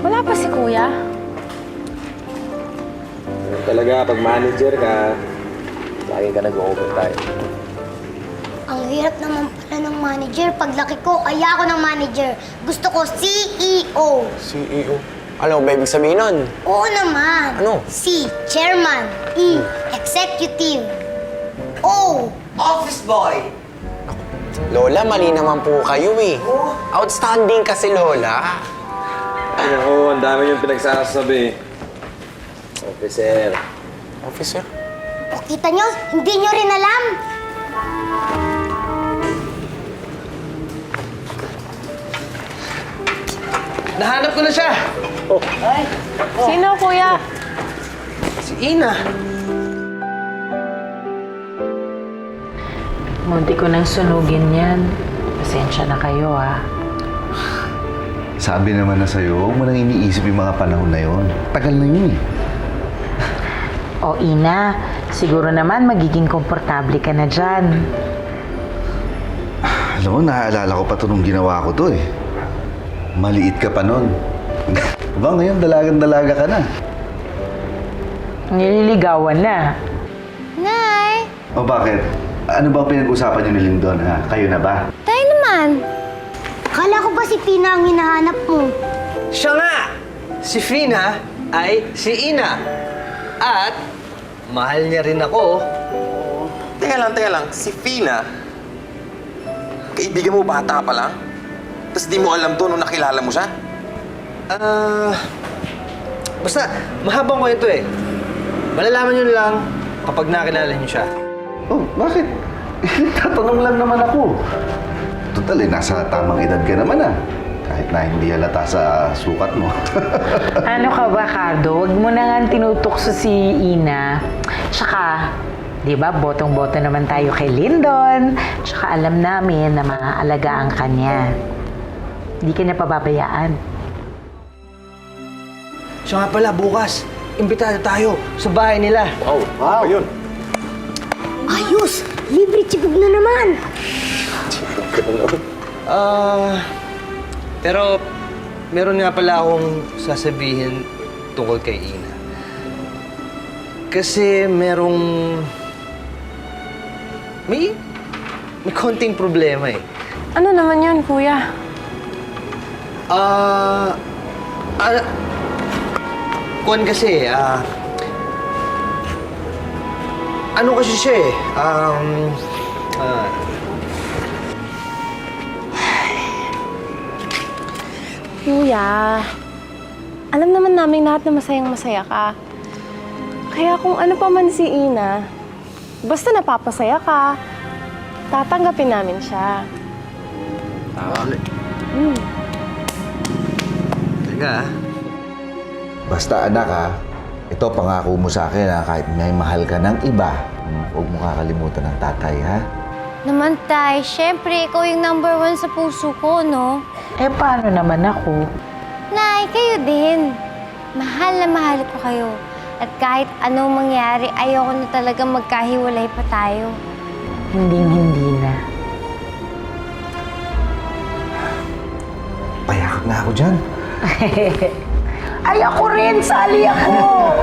Wala pa si Kuya. Talaga, pag manager ka, lagi ka nag-overtime. Ang hirap naman pala ng manager. Paglaki ko, kaya ako ng manager. Gusto ko CEO. CEO? Ano ba ibig sabihin nun? Oo naman. Ano? C, chairman. E, executive. O, Office boy! Lola, mali naman po kayo eh. Outstanding kasi, Lola. Ay, naku, ang dami yung pinagsasabi. Officer. Officer? o kita nyo, hindi nyo rin alam. Nahanap ko na siya! Sino, Kuya? Si Ina. Munti ko nang sunugin yan. Pasensya na kayo, ah. Sabi naman na sa'yo, huwag mo nang iniisip yung mga panahon na yon. Tagal na yun eh. O, Ina, siguro naman magiging komportable ka na dyan. Alam mo, naaalala ko pa ito nung ginawa ko to eh. Maliit ka pa nun. Diba ngayon, dalagang-dalaga ka na. Nililigawan na. Nay, O bakit? Ano ba pinag-usapan niyo ni Lindon, ha? Kayo na ba? tayo naman. Akala ko ba si Pina ang hinahanap mo? Siya nga! Si Fina ay si Ina. At mahal niya rin ako. Teka lang. Si Fina, kaibigan mo bata pa lang? Tapos di mo alam to nung nakilala mo siya? Basta, mahabang kwento eh. Malalaman niyo lang kapag nakilala niyo siya. Oh, bakit? Tatanong lang naman ako. Total eh, nasa tamang edad ka naman ah. Kahit na hindi halata sa sukat mo. Ano ka ba, Cardo? Huwag mo na nga tinutokso si Ina. Tsaka, di ba, botong-boto naman tayo kay Lyndon. Tsaka alam namin na maaalagaan ka niya. Hindi ka niya pababayaan. Siya nga pala, bukas, imbitado tayo sa bahay nila. Wow. Ayun. Ayos! Libre chibog na naman! Pero meron nga pala akong sasabihin tungkol kay Ina. Kasi may konting problema eh. Ano naman yun, Kuya? Kuwan kasi, ano kasi siya eh, Kuya, alam naman namin lahat na masayang-masaya ka. Kaya kung ano pa man si Ina, basta napapasaya ka, tatanggapin namin siya. Talaga ah. Basta anak ha, ito pangako mo sa akin ha, kahit may mahal ka ng iba, huwag mo kakalimutan ng tatay ha. Naman, Tay, syempre, ikaw yung #1 sa puso ko, no? Eh, paano naman ako? Nay, kayo din. Mahal na mahal ko kayo. At kahit anong mangyari, ayoko na talaga magkahiwalay pa tayo. Hinding-hindi na. Payakap na ako dyan. Ay, ako rin! Sali ako!